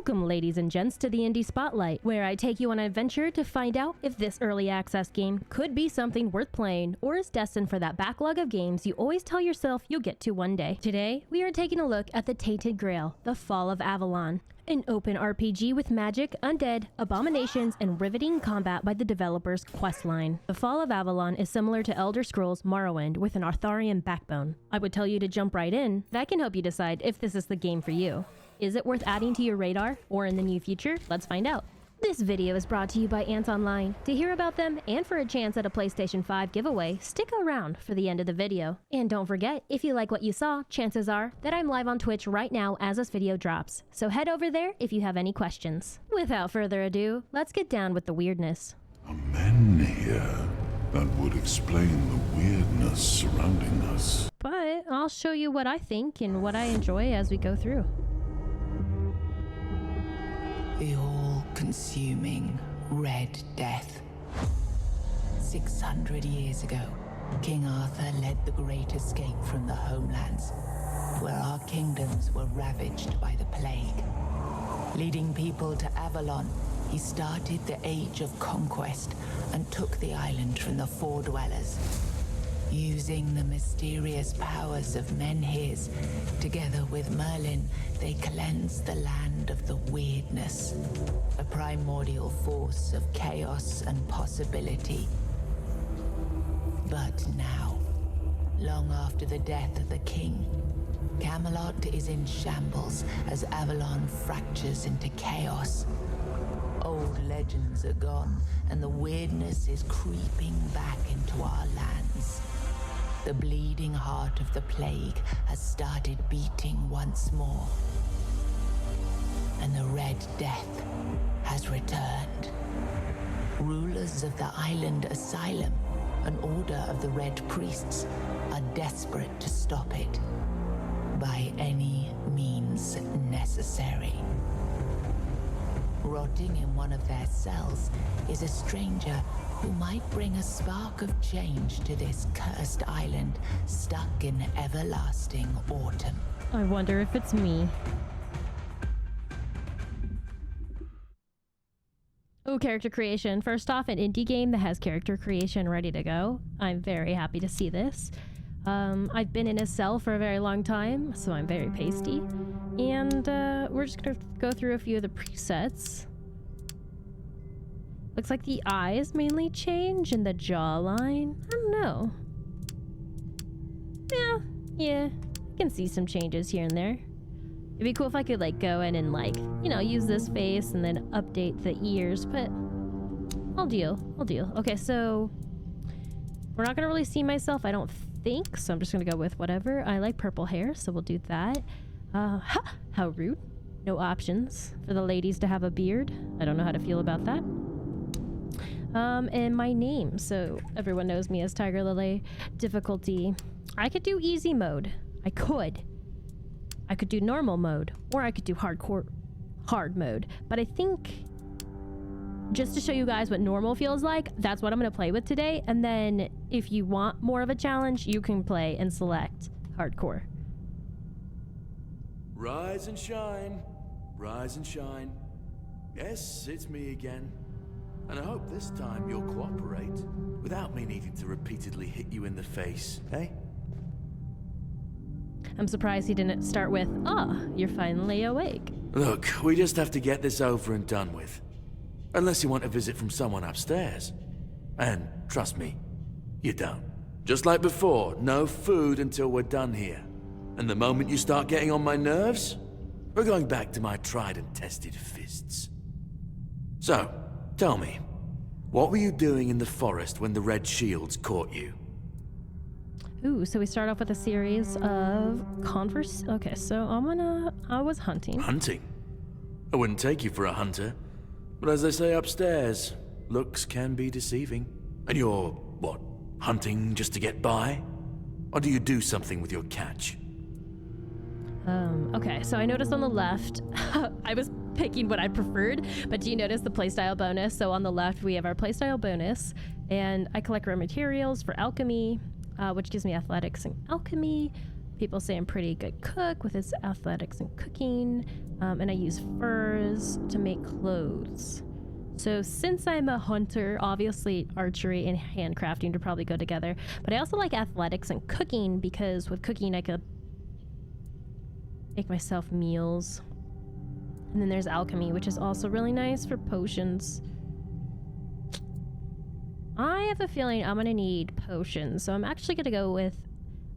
Welcome, ladies and gents, to the Indie Spotlight, where I take you on an adventure to find out if this early access game could be something worth playing or is destined for that backlog of games you always tell yourself you'll get to one day. Today, we are taking a look at the Tainted Grail, The Fall of Avalon, an open RPG with magic, undead, abominations, and riveting combat by the developer's questline. The Fall of Avalon is similar to Elder Scrolls Morrowind with an Arthurian backbone. I would tell you to jump right in. That can help you decide if this is the game for you. Is it worth adding to your radar, or in the near future? Let's find out. This video is brought to you by Ants Online. To hear about them and for a chance at a PlayStation 5 giveaway, stick around for the end of the video. And don't forget, if you like what you saw, chances are that I'm live on Twitch right now as this video drops. So head over there if you have any questions. Without further ado, let's get down with the weirdness. A man here that would explain the weirdness surrounding us. But I'll show you what I think and what I enjoy as we go through. The all-consuming Red Death. 600 years ago, King Arthur led the Great Escape from the homelands, where our kingdoms were ravaged by the plague. Leading people to Avalon, he started the Age of Conquest and took the island from the Four Dwellers. Using the mysterious powers of Menhirs, together with Merlin, they cleansed the land of the weirdness, a primordial force of chaos and possibility. But now, long after the death of the king, Camelot is in shambles as Avalon fractures into chaos. Old legends are gone, and the weirdness is creeping back into our lands. The bleeding heart of the plague has started beating once more. And the Red Death has returned. Rulers of the island Asylum, an order of the Red Priests, are desperate to stop it by any means necessary. Rotting in one of their cells is a stranger who might bring a spark of change to this cursed island stuck in everlasting autumn. I wonder if it's me. Oh, character creation. First off, an indie game that has character creation ready to go. I'm very happy to see this. I've been in a cell for a very long time, so I'm very pasty. And we're just gonna go through a few of the presets. Looks like the eyes mainly change and the jawline. I don't know. Yeah, I can see some changes here and there. It'd be cool if I could like go in and like, you know, use this face and then update the ears, but I'll deal. Okay, so we're not gonna really see myself, I don't think, so I'm just gonna go with whatever. I like purple hair, so we'll do that. How rude. No options for the ladies to have a beard. I don't know how to feel about that. And my name, so everyone knows me as Tiger Lily. Difficulty, I could do easy mode. I could do normal mode, or I could do hard mode. But I think, just to show you guys what normal feels like, that's what I'm gonna play with today. And then if you want more of a challenge, you can play and select hardcore. Rise and shine, rise and shine. Yes, it's me again. And I hope this time you'll cooperate without me needing to repeatedly hit you in the face, eh? I'm surprised he didn't start with, you're finally awake. Look, we just have to get this over and done with. Unless you want a visit from someone upstairs. And trust me, you don't. Just like before, no food until we're done here. And the moment you start getting on my nerves, we're going back to my tried and tested fists. So, tell me, what were you doing in the forest when the Red Shields caught you? Ooh, so we start off with a series of Okay, so I was hunting. Hunting? I wouldn't take you for a hunter. But as they say upstairs, looks can be deceiving. And you're, what, hunting just to get by? Or do you do something with your catch? Okay, so I noticed on the left, I was picking what I preferred, but do you notice the playstyle bonus? So on the left, we have our playstyle bonus, and I collect rare materials for alchemy, which gives me athletics and alchemy. People say I'm pretty good cook with his athletics and cooking, and I use furs to make clothes. So since I'm a hunter, obviously archery and handcrafting would probably go together. But I also like athletics and cooking because with cooking I could make myself meals. And then there's alchemy, which is also really nice for potions. I have a feeling I'm gonna need potions, so I'm actually gonna go with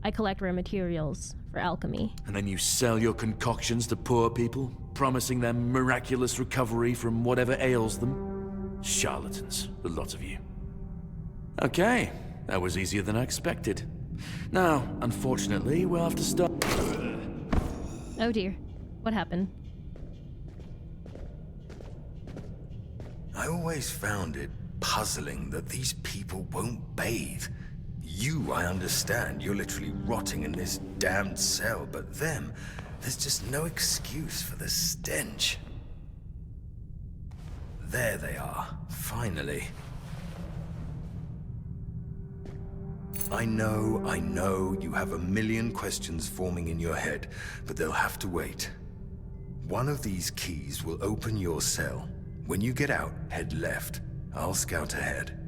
I collect rare materials for alchemy. And then you sell your concoctions to poor people, promising them miraculous recovery from whatever ails them? Charlatans, the lot of you. Okay, that was easier than I expected. Now, unfortunately, we'll have to start... Oh dear, what happened? I always found it puzzling that these people won't bathe. You, I understand, you're literally rotting in this damned cell, but them, there's just no excuse for the stench. There they are, finally. I know, you have a million questions forming in your head, but they'll have to wait. One of these keys will open your cell. When you get out, head left. I'll scout ahead.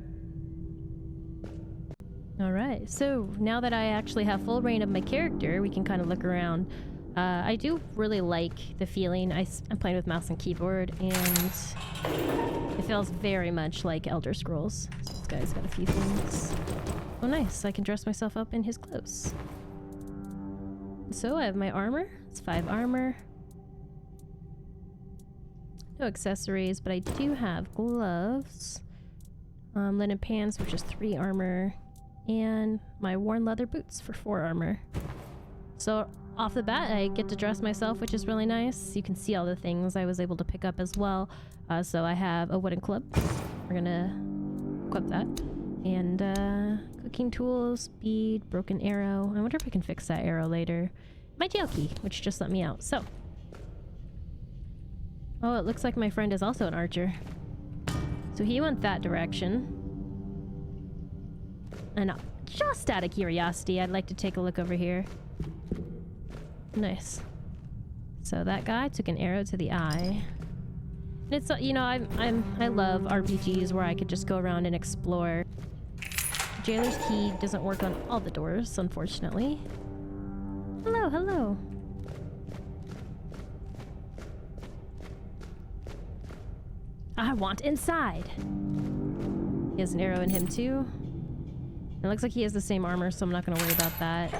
Alright, so now that I actually have full reign of my character, we can kind of look around. I do really like the feeling. I'm playing with mouse and keyboard, and it feels very much like Elder Scrolls. So this guy's got a few things. Oh nice, I can dress myself up in his clothes. So I have my armor. It's 5 armor. No accessories, but I do have gloves. Linen pants, which is 3 armor. And my worn leather boots for 4 armor. So off the bat, I get to dress myself, which is really nice. You can see all the things I was able to pick up as well. So I have a wooden club. We're gonna equip that. And cooking tools, bead, broken arrow. I wonder if I can fix that arrow later. My jail key, which just let me out. So. Oh, it looks like my friend is also an archer. So he went that direction. And just out of curiosity, I'd like to take a look over here. Nice. So that guy took an arrow to the eye. And it's, you know, I love RPGs where I could just go around and explore. Jailer's key doesn't work on all the doors, unfortunately. Hello, hello. I want inside. He has an arrow in him too. It looks like he has the same armor, so I'm not gonna worry about that.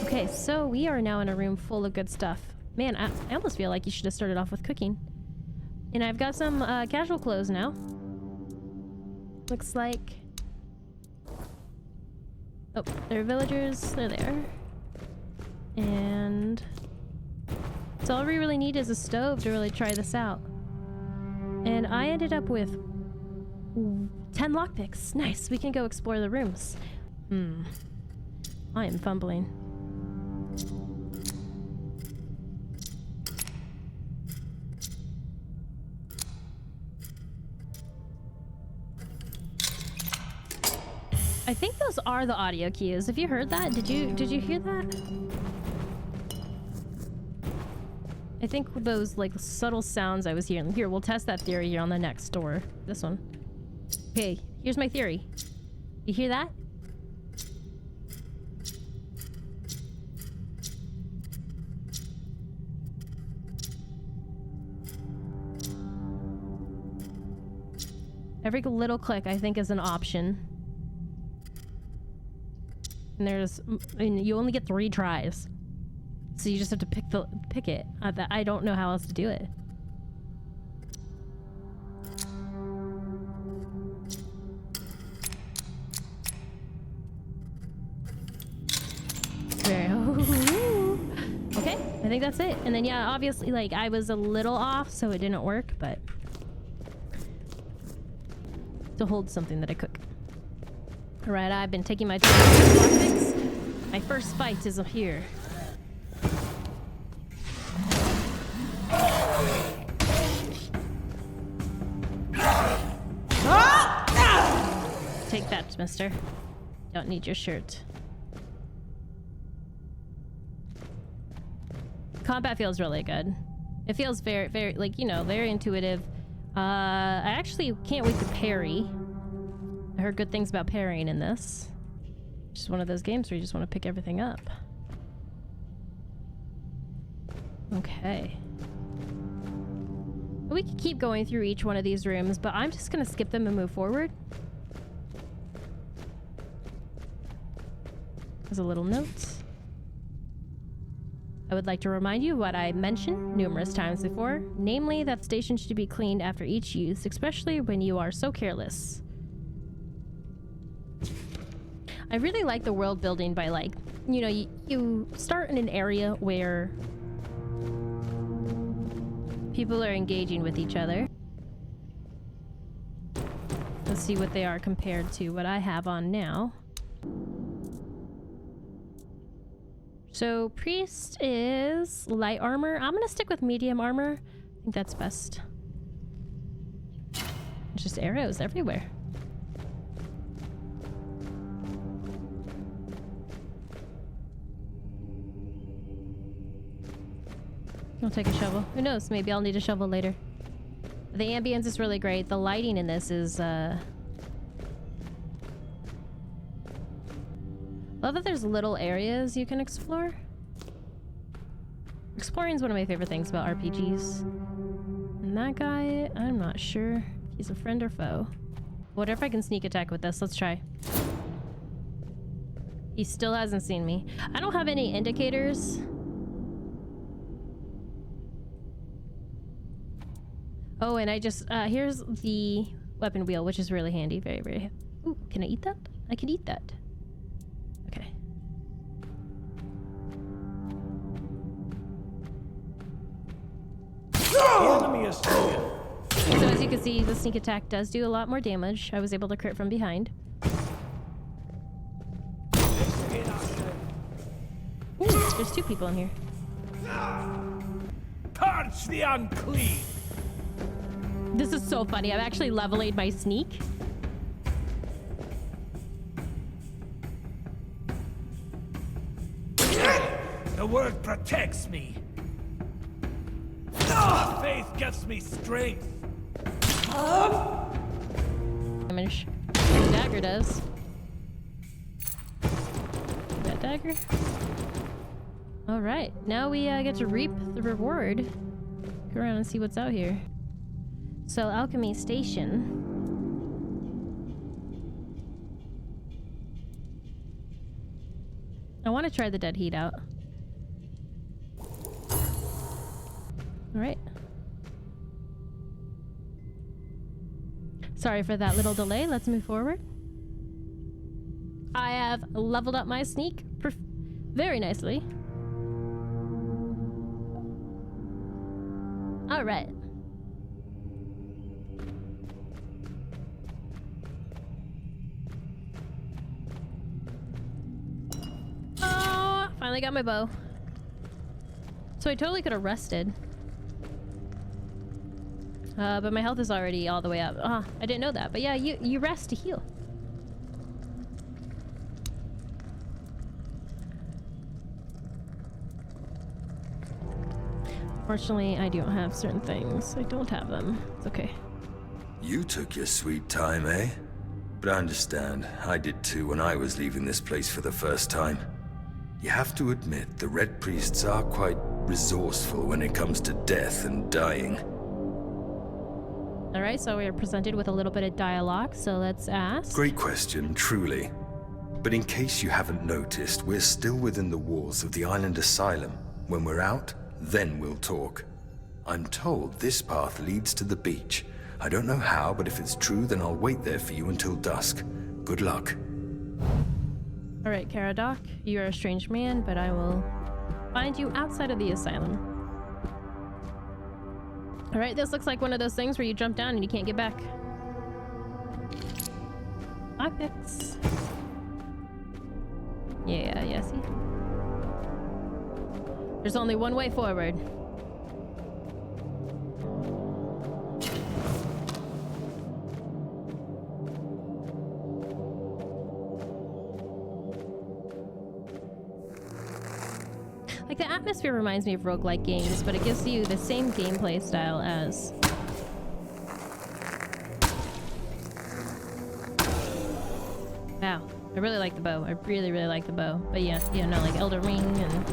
Okay, so we are now in a room full of good stuff. Man, I almost feel like you should have started off with cooking. And I've got some casual clothes now. Looks like... Oh, there are villagers. They're there. And... so all we really need is a stove to really try this out. And I ended up with 10 lockpicks. Nice, we can go explore the rooms. I am fumbling. I think those are the audio cues. Have you heard that? Did you hear that? I think those like subtle sounds I was hearing. Here, we'll test that theory here on the next door. This one. Okay, here's my theory. You hear that? Every little click I think is an option. And and you only get 3 tries. So you just have to pick it. I don't know how else to do it. Okay, I think that's it. And then yeah, obviously like I was a little off, so it didn't work, but to hold something that I cook. All right, I've been taking my time with lockpicks. My first fight is here. Take that, mister. Don't need your shirt. combat feels really good. It feels very, very, like, you know, very intuitive. I actually can't wait to parry. I heard good things about parrying in this. Just one of those games where you just want to pick everything up. Okay. We could keep going through each one of these rooms, but I'm just gonna skip them and move forward. As a little note. I would like to remind you what I mentioned numerous times before, namely that stations should be cleaned after each use, especially when you are so careless. I really like the world building by, like, you know, you start in an area where people are engaging with each other. Let's see what they are compared to what I have on now. So priest is light armor. I'm gonna stick with medium armor. I think that's best. It's just arrows everywhere. I'll take a shovel. Who knows? Maybe I'll need a shovel later. The ambience is really great. The lighting in this is, love that there's little areas you can explore. Exploring is one of my favorite things about RPGs. And that guy, I'm not sure if he's a friend or foe. What if I can sneak attack with this? Let's try. He still hasn't seen me. I don't have any indicators. Oh, and I just, here's the weapon wheel, which is really handy. Very, very handy. Ooh, can I eat that? I can eat that. Okay. Enemy is slain. So as you can see, the sneak attack does do a lot more damage. I was able to crit from behind. Ooh, there's two people in here. Purge the unclean. This is so funny. I've actually leveled my sneak. The word protects me. Faith gives me strength. Damage. The dagger does. That dagger. All right, now we get to reap the reward. Go around and see what's out here. So, Alchemy Station. I want to try the dead heat out. Alright. Sorry for that little delay. Let's move forward. I have leveled up my sneak very nicely. Alright. Finally got my bow. So I totally could have rested. But my health is already all the way up. I didn't know that. But yeah, you rest to heal. Fortunately, I don't have certain things. I don't have them. It's okay. You took your sweet time, eh? But I understand. I did too when I was leaving this place for the first time. You have to admit, the Red Priests are quite resourceful when it comes to death and dying. Alright, so we are presented with a little bit of dialogue, so let's ask. Great question, truly. But in case you haven't noticed, we're still within the walls of the island asylum. When we're out, then we'll talk. I'm told this path leads to the beach. I don't know how, but if it's true, then I'll wait there for you until dusk. Good luck. Alright, Caradoc, you are a strange man, but I will find you outside of the asylum. Alright, this looks like one of those things where you jump down and you can't get back. Lockpicks. Yeah, see? There's only one way forward. Like, the atmosphere reminds me of roguelike games, but it gives you the same gameplay style as... Wow. I really like the bow. I really, really like the bow. But yeah, you know, like Elder Ring and...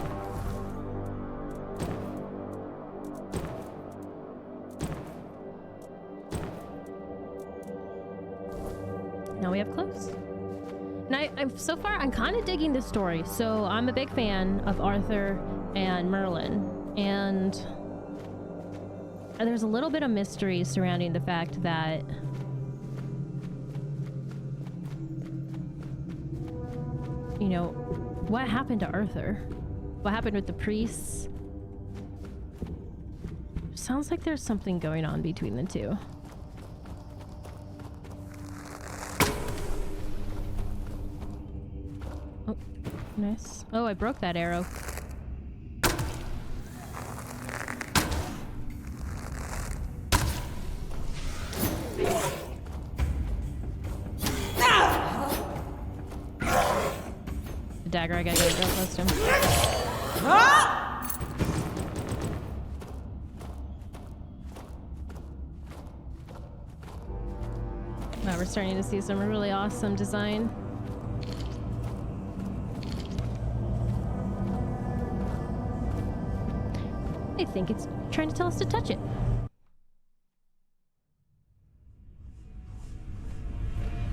Now we have clothes. And so far, I'm kind of digging this story. So I'm a big fan of Arthur and Merlin. And there's a little bit of mystery surrounding the fact that you know, what happened to Arthur? What happened with the priests? Sounds like there's something going on between the two. Oh, nice. Oh, I broke that arrow. The dagger, I gotta get real close to him. Wow, we're starting to see some really awesome design. I think it's trying to tell us to touch it.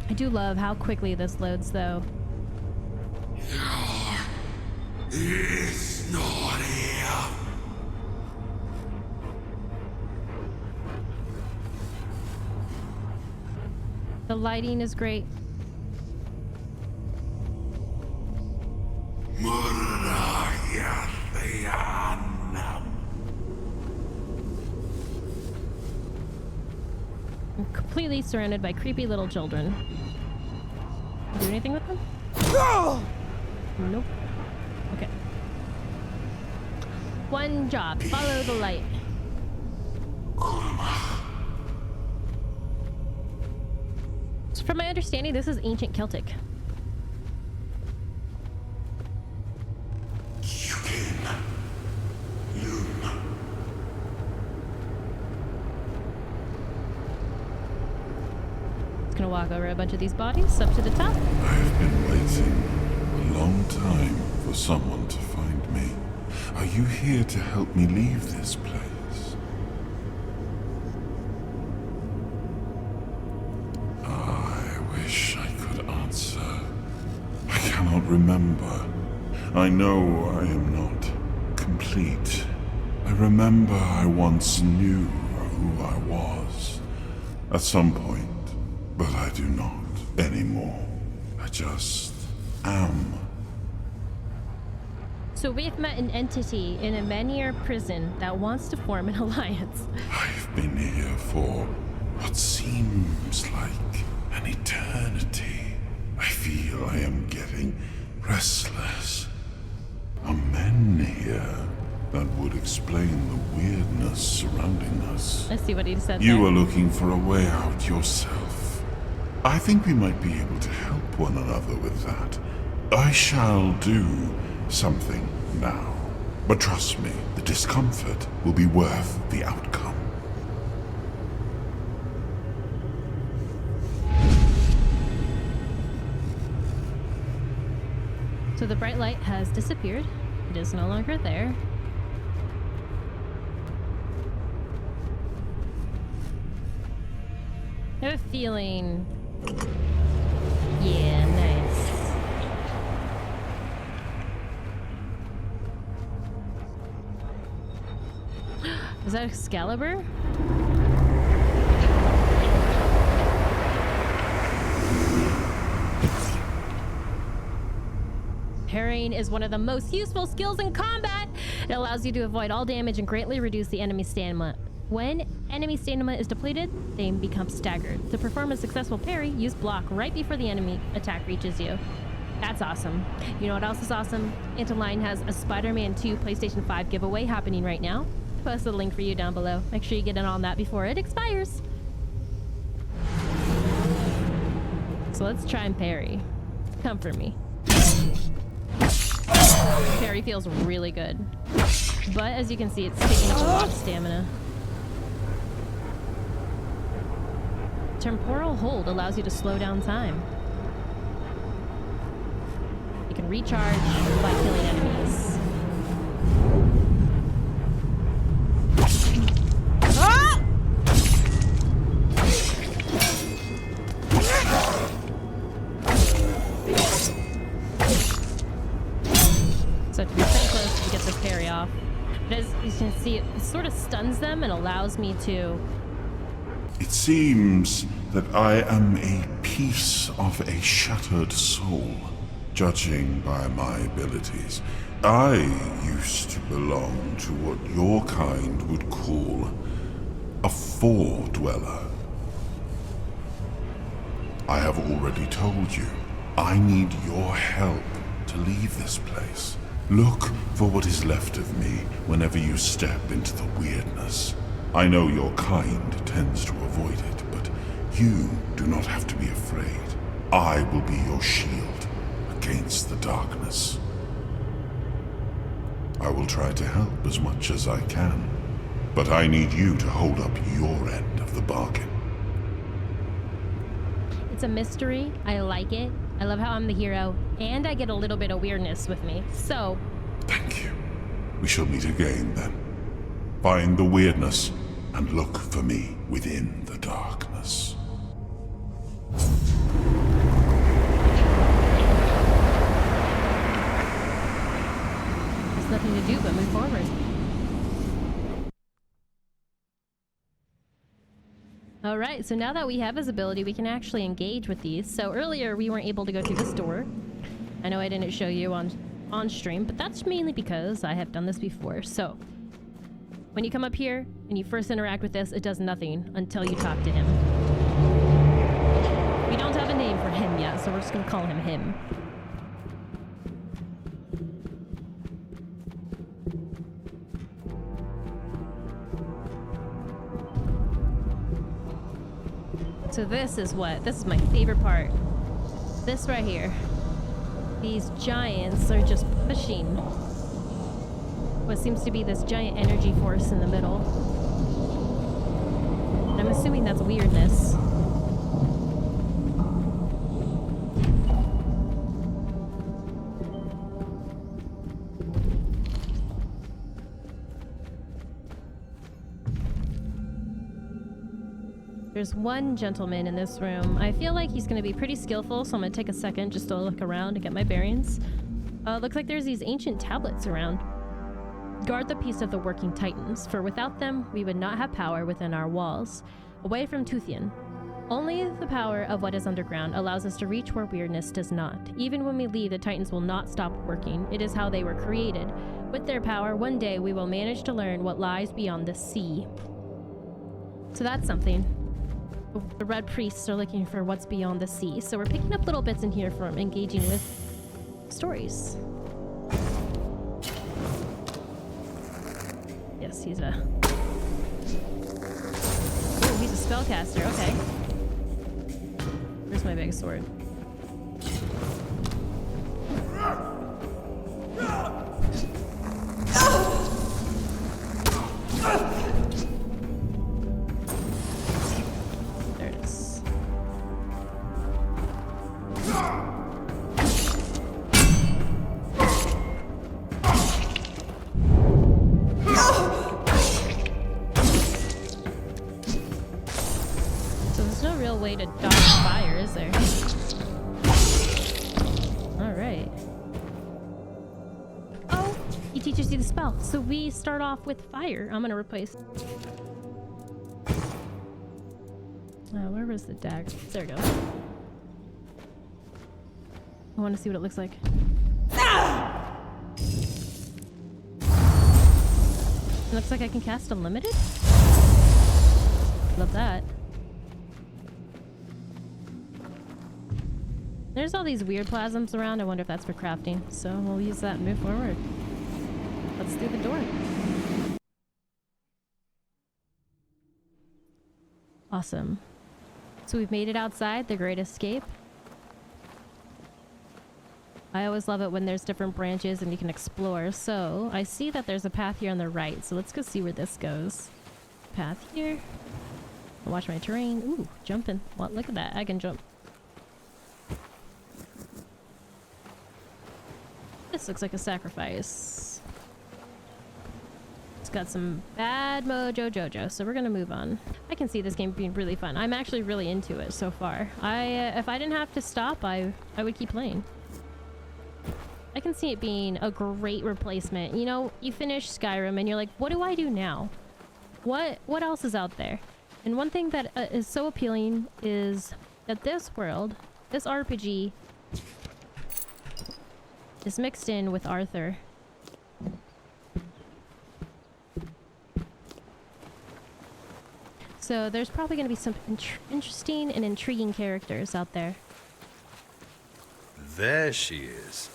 I do love how quickly this loads, though. It's not here. The lighting is great. I'm completely surrounded by creepy little children. Do anything with them? Nope. Okay. One job. Follow the light. So from my understanding, this is ancient Celtic. Just gonna walk over a bunch of these bodies up to the top. I've been waiting a long time for someone to find me. Are you here to help me leave this place? I wish I could answer. I cannot remember. I know I am not complete. I remember I once knew who I was at some point, but I do not anymore. I just am. So we've met an entity in a Menhir prison that wants to form an alliance. I've been here for what seems like an eternity. I feel I am getting restless. Are men here? That would explain the weirdness surrounding us. Let's see what he said You there. are looking for a way out yourself. I think we might be able to help one another with that. I shall do something now. But trust me, the discomfort will be worth the outcome. So the bright light has disappeared. It is no longer there. I have a feeling... Yeah, nice. Is that Excalibur? Parrying is one of the most useful skills in combat. It allows you to avoid all damage and greatly reduce the enemy's stamina. When enemy stamina is depleted, they become staggered. To perform a successful parry, use block right before the enemy attack reaches you. That's awesome. You know what else is awesome? Antiline has a Spider-Man 2 PlayStation 5 giveaway happening right now. Posted a link for you down below. Make sure you get in on that before it expires. So let's try and parry. Come for me. Parry feels really good. But as you can see, it's taking up a lot of stamina. Temporal hold allows you to slow down time. You can recharge by killing enemies. So to be pretty close to get this parry off. But as you can see, it sort of stuns them and allows me to... It seems that I am a piece of a shattered soul, judging by my abilities. I used to belong to what your kind would call a four-dweller. I have already told you, I need your help to leave this place. Look for what is left of me whenever you step into the weirdness. I know your kind tends to avoid it, but you do not have to be afraid. I will be your shield against the darkness. I will try to help as much as I can, but I need you to hold up your end of the bargain. It's a mystery. I like it. I love how I'm the hero, and I get a little bit of weirdness with me. So... Thank you. We shall meet again then. Find the weirdness and look for me within the darkness. There's nothing to do but move forward. Alright, so now that we have his ability, we can actually engage with these. So earlier, we weren't able to go through this door. I know I didn't show you on stream, but that's mainly because I have done this before. So, when you come up here and you first interact with this, it does nothing until you talk to him. We don't have a name for him yet, so we're just gonna call him him. So this is my favorite part. This right here. These giants are just pushing what seems to be this giant energy force in the middle. And I'm assuming that's weirdness. There's one gentleman in this room. I feel like he's going to be pretty skillful, so I'm going to take a second just to look around and get my bearings. Looks like there's these ancient tablets around. Guard the peace of the working titans, for without them, we would not have power within our walls. Away from Tuthian. Only the power of what is underground allows us to reach where weirdness does not. Even when we leave, the titans will not stop working. It is how they were created. With their power, one day we will manage to learn what lies beyond the sea. So that's something. The red priests are looking for what's beyond the sea, so we're picking up little bits in here from engaging with stories. Yes, he's a... Oh, he's a spellcaster, okay. Where's my big sword? There it is. So there's no real way to dodge fire, is there? Alright. Oh! He teaches you the spell. So we start off with fire. I'm gonna replace... where was the dagger? There we go. I want to see what it looks like. It looks like I can cast Unlimited? Love that. There's all these weird plasms around. I wonder if that's for crafting. So we'll use that and move forward. Let's do the door. Awesome. So we've made it outside, the Great Escape. I always love it when there's different branches and you can explore. So I see that there's a path here on the right. So let's go see where this goes. Path here. I'll watch my terrain. Ooh, jumping. Well, look at that. I can jump. This looks like a sacrifice. It's got some bad mojo jojo, so we're gonna move on. I can see this game being really fun. I'm actually really into it so far. If I didn't have to stop, I would keep playing. I can see it being a great replacement. You know, you finish Skyrim and you're like, what do I do now? What else is out there? And one thing that is so appealing is that this world, this RPG, is mixed in with Arthur. So there's probably going to be some interesting and intriguing characters out there. There she is.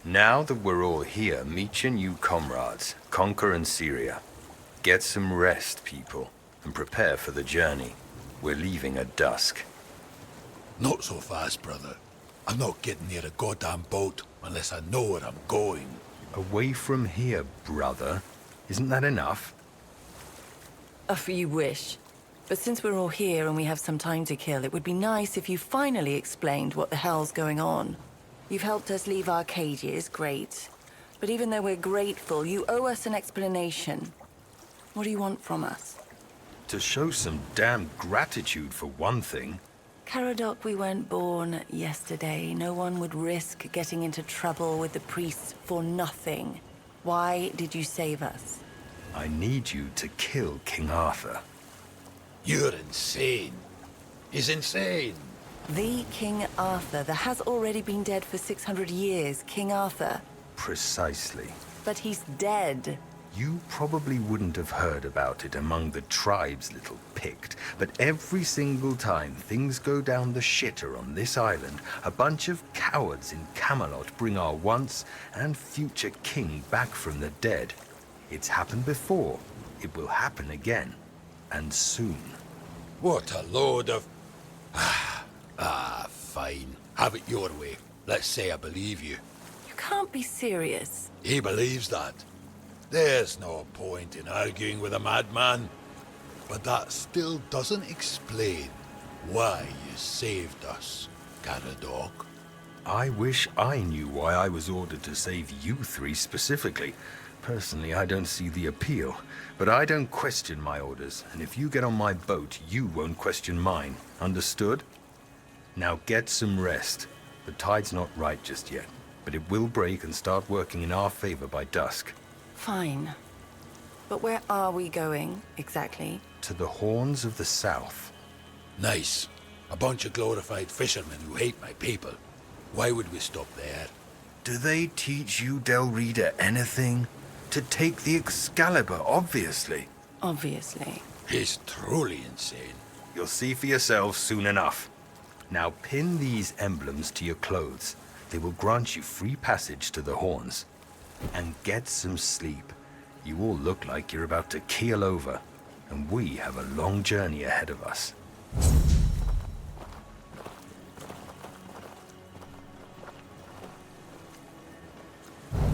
Now that we're all here, meet your new comrades, Conquer and Syria. Get some rest, people, and prepare for the journey. We're leaving at dusk. Not so fast, brother. I'm not getting near a goddamn boat unless I know where I'm going. Away from here, brother. Isn't that enough? If you wish. But since we're all here and we have some time to kill, it would be nice if you finally explained what the hell's going on. You've helped us leave our cages, great. But even though we're grateful, you owe us an explanation. What do you want from us? To show some damn gratitude for one thing. Caradoc, we weren't born yesterday. No one would risk getting into trouble with the priests for nothing. Why did you save us? I need you to kill King Arthur. You're insane. He's insane. The King Arthur that has already been dead for 600 years, King Arthur. Precisely. But he's dead. You probably wouldn't have heard about it among the tribes, little Pict, but every single time things go down the shitter on this island, a bunch of cowards in Camelot bring our once and future king back from the dead. It's happened before. It will happen again. And soon. What a load of... fine. Have it your way. Let's say I believe you. You can't be serious. He believes that. There's no point in arguing with a madman. But that still doesn't explain why you saved us, Caradoc. I wish I knew why I was ordered to save you three specifically. Personally, I don't see the appeal, but I don't question my orders, and if you get on my boat, you won't question mine. Understood? Now get some rest. The tide's not right just yet, but it will break and start working in our favor by dusk. Fine. But where are we going, exactly? To the Horns of the South. Nice. A bunch of glorified fishermen who hate my people. Why would we stop there? Do they teach you, Del Rita, anything? To take the Excalibur, obviously. Obviously. He's truly insane. You'll see for yourselves soon enough. Now pin these emblems to your clothes. They will grant you free passage to the Horns. And get some sleep. You all look like you're about to keel over, and we have a long journey ahead of us.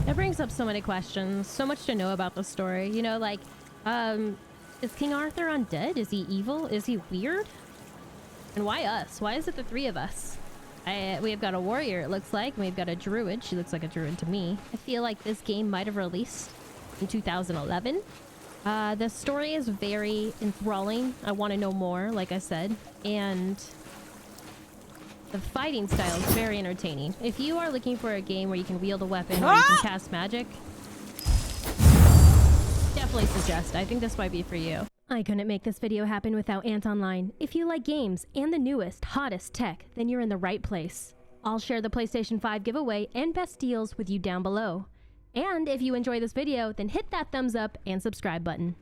That brings up so many questions, so much to know about the story. You know, like, is King Arthur undead? Is he evil? Is he weird? And why us? Why is it the three of us? We've got a warrior, it looks like, and we've got a druid. She looks like a druid to me. I feel like this game might have released in 2011. The story is very enthralling. I want to know more, like I said. And the fighting style is very entertaining. If you are looking for a game where you can wield a weapon or you can cast magic, definitely suggest. I think this might be for you. I couldn't make this video happen without Ant Online. If you like games and the newest, hottest tech, then you're in the right place. I'll share the PlayStation 5 giveaway and best deals with you down below. And if you enjoy this video, then hit that thumbs up and subscribe button.